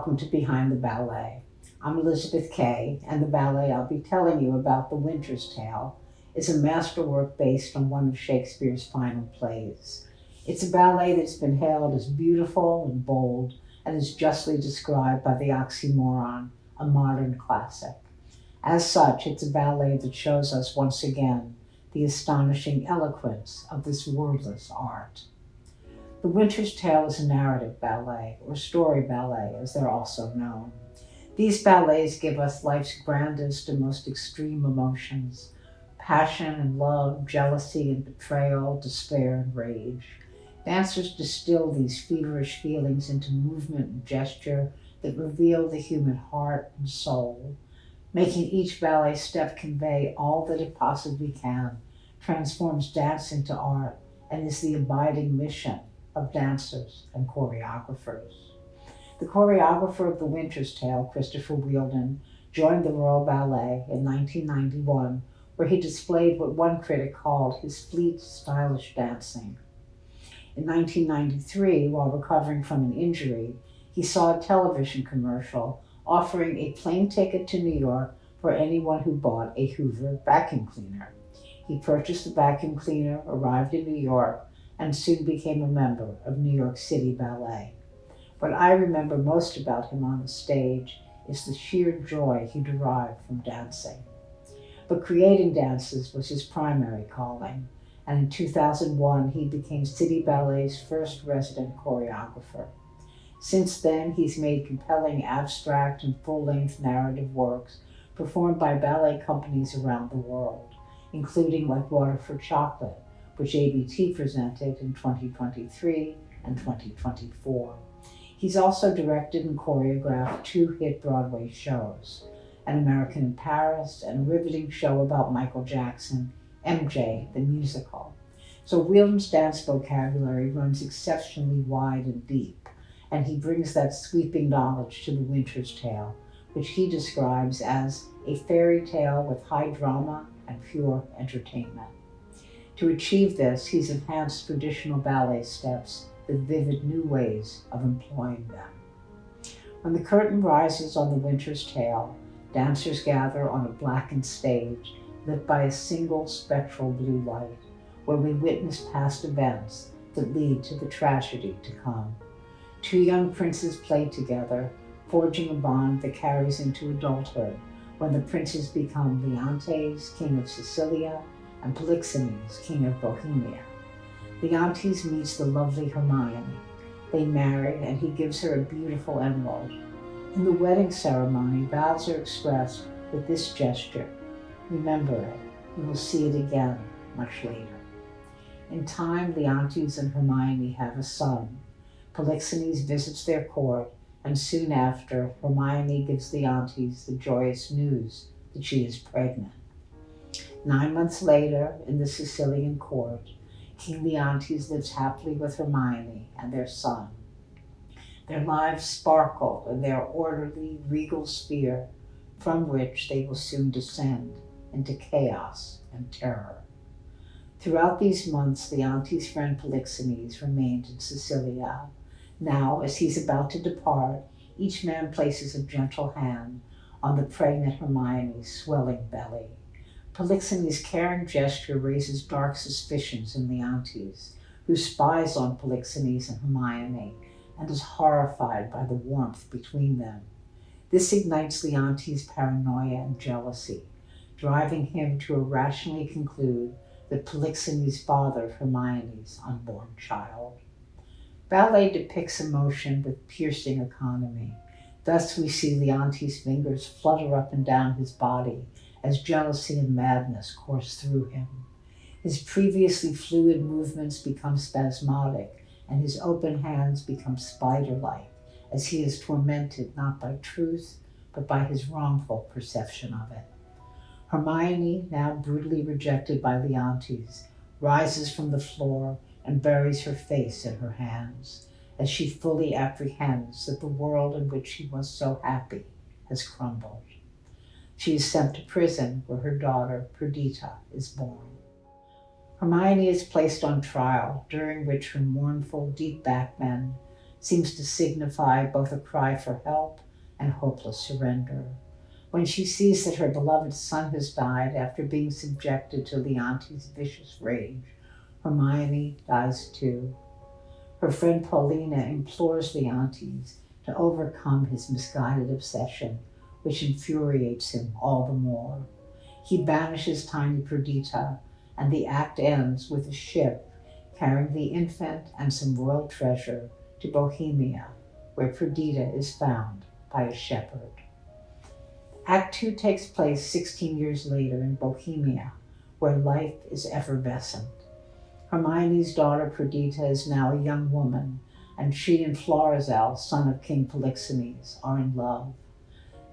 Welcome to Behind the Ballet. I'm Elizabeth Kaye, and the ballet I'll be telling you about, The Winter's Tale, is a masterwork based on one of Shakespeare's final plays. It's a ballet that's been hailed as beautiful and bold, and is justly described by the oxymoron, a modern classic. As such, it's a ballet that shows us once again the astonishing eloquence of this wordless art. The Winter's Tale is a narrative ballet, or story ballet as they're also known. These ballets give us life's grandest and most extreme emotions: passion and love, jealousy and betrayal, despair and rage. Dancers distill these feverish feelings into movement and gesture that reveal the human heart and soul. Making each ballet step convey all that it possibly can, transforms dance into art, and is the abiding mission of dancers and choreographers. The choreographer of The Winter's Tale, Christopher Wheeldon, joined the Royal Ballet in 1991, where he displayed what one critic called his fleet, stylish dancing. In 1993, while recovering from an injury, he saw a television commercial offering a plane ticket to New York for anyone who bought a Hoover vacuum cleaner. He purchased the vacuum cleaner, arrived in New York, and soon became a member of New York City Ballet. What I remember most about him on the stage is the sheer joy he derived from dancing. But creating dances was his primary calling, and in 2001 he became City Ballet's first resident choreographer. Since then, he's made compelling abstract and full-length narrative works performed by ballet companies around the world, including Like Water for Chocolate, which ABT presented in 2023 and 2024. He's also directed and choreographed 2 hit Broadway shows, An American in Paris and a riveting show about Michael Jackson, MJ, the musical. So Wheeldon's dance vocabulary runs exceptionally wide and deep, and he brings that sweeping knowledge to The Winter's Tale, which he describes as a fairy tale with high drama and pure entertainment. To achieve this, he's enhanced traditional ballet steps with vivid new ways of employing them. When the curtain rises on The Winter's Tale, dancers gather on a blackened stage lit by a single spectral blue light, where we witness past events that lead to the tragedy to come. 2 young princes play together, forging a bond that carries into adulthood, when the princes become Leontes, king of Sicilia, and Polixenes, king of Bohemia. Leontes meets the lovely Hermione. They marry, and he gives her a beautiful emerald. In the wedding ceremony, vows are expressed with this gesture: remember it, you will see it again much later. In time, Leontes and Hermione have a son. Polixenes visits their court, and soon after, Hermione gives Leontes the joyous news that she is pregnant. 9 months later, in the Sicilian court, King Leontes lives happily with Hermione and their son. Their lives sparkle in their orderly, regal sphere, from which they will soon descend into chaos and terror. Throughout these months, Leontes' friend Polixenes remained in Sicilia. Now, as he's about to depart, each man places a gentle hand on the pregnant Hermione's swelling belly. Polixenes' caring gesture raises dark suspicions in Leontes, who spies on Polixenes and Hermione and is horrified by the warmth between them. This ignites Leontes' paranoia and jealousy, driving him to irrationally conclude that Polixenes fathered Hermione's unborn child. Ballet depicts emotion with piercing economy. Thus we see Leontes' fingers flutter up and down his body as jealousy and madness course through him. His previously fluid movements become spasmodic, and his open hands become spider-like, as he is tormented not by truth, but by his wrongful perception of it. Hermione, now brutally rejected by Leontes, rises from the floor and buries her face in her hands, as she fully apprehends that the world in which she was so happy has crumbled. She is sent to prison, where her daughter, Perdita, is born. Hermione is placed on trial, during which her mournful, deep-backed men seems to signify both a cry for help and hopeless surrender. When she sees that her beloved son has died after being subjected to Leontes' vicious rage, Hermione dies too. Her friend Paulina implores Leontes to overcome his misguided obsession, which infuriates him all the more. He banishes tiny Perdita, and the act ends with a ship carrying the infant and some royal treasure to Bohemia, where Perdita is found by a shepherd. Act 2 takes place 16 years later in Bohemia, where life is effervescent. Hermione's daughter Perdita is now a young woman, and she and Florizel, son of King Polixenes, are in love.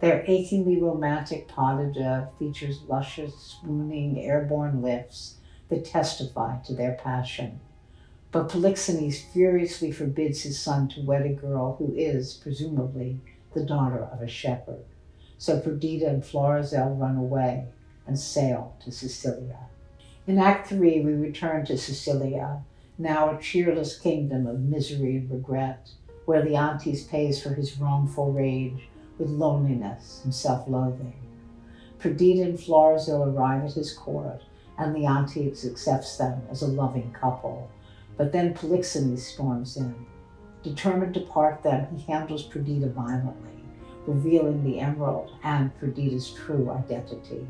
Their achingly romantic pas de deux features luscious, swooning, airborne lifts that testify to their passion. But Polixenes furiously forbids his son to wed a girl who is, presumably, the daughter of a shepherd. So Perdita and Florizel run away and sail to Sicilia. In Act 3, we return to Sicilia, now a cheerless kingdom of misery and regret, where Leontes pays for his wrongful rage with loneliness and self-loathing. Perdita and Florizel arrive at his court, and Leontes accepts them as a loving couple. But then Polixenes storms in. Determined to part them, he handles Perdita violently, revealing the emerald and Perdita's true identity.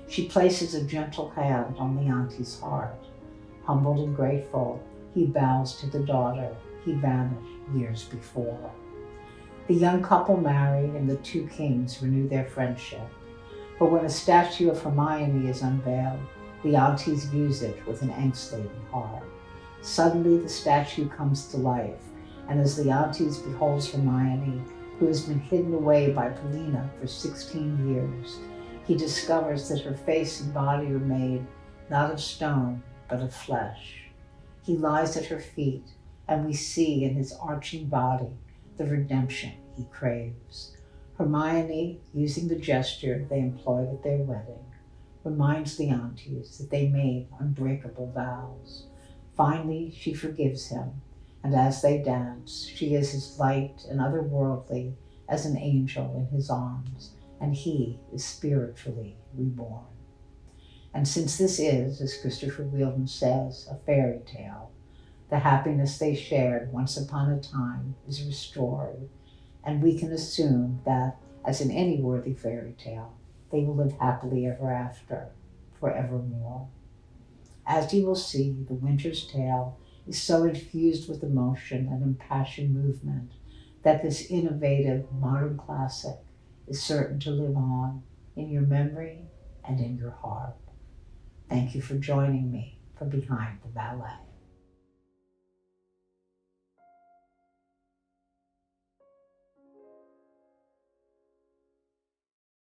She places a gentle hand on Leontes' heart. Humbled and grateful, he bows to the daughter he vanished years before. The young couple marry, and the two kings renew their friendship. But when a statue of Hermione is unveiled, Leontes views it with an angst-laden heart. Suddenly the statue comes to life, and as Leontes beholds Hermione, who has been hidden away by Paulina for 16 years, he discovers that her face and body are made not of stone, but of flesh. He lies at her feet, and we see in his arching body the redemption he craves. Hermione, using the gesture they employed at their wedding, reminds Leontes that they made unbreakable vows. Finally, she forgives him, and as they dance, she is as light and otherworldly as an angel in his arms, and he is spiritually reborn. And since this is, as Christopher Wheeldon says, a fairy tale, the happiness they shared once upon a time is restored, and we can assume that, as in any worthy fairy tale, they will live happily ever after, forevermore. As you will see, The Winter's Tale is so infused with emotion and impassioned movement that this innovative modern classic is certain to live on in your memory and in your heart. Thank you for joining me for Behind the Ballet.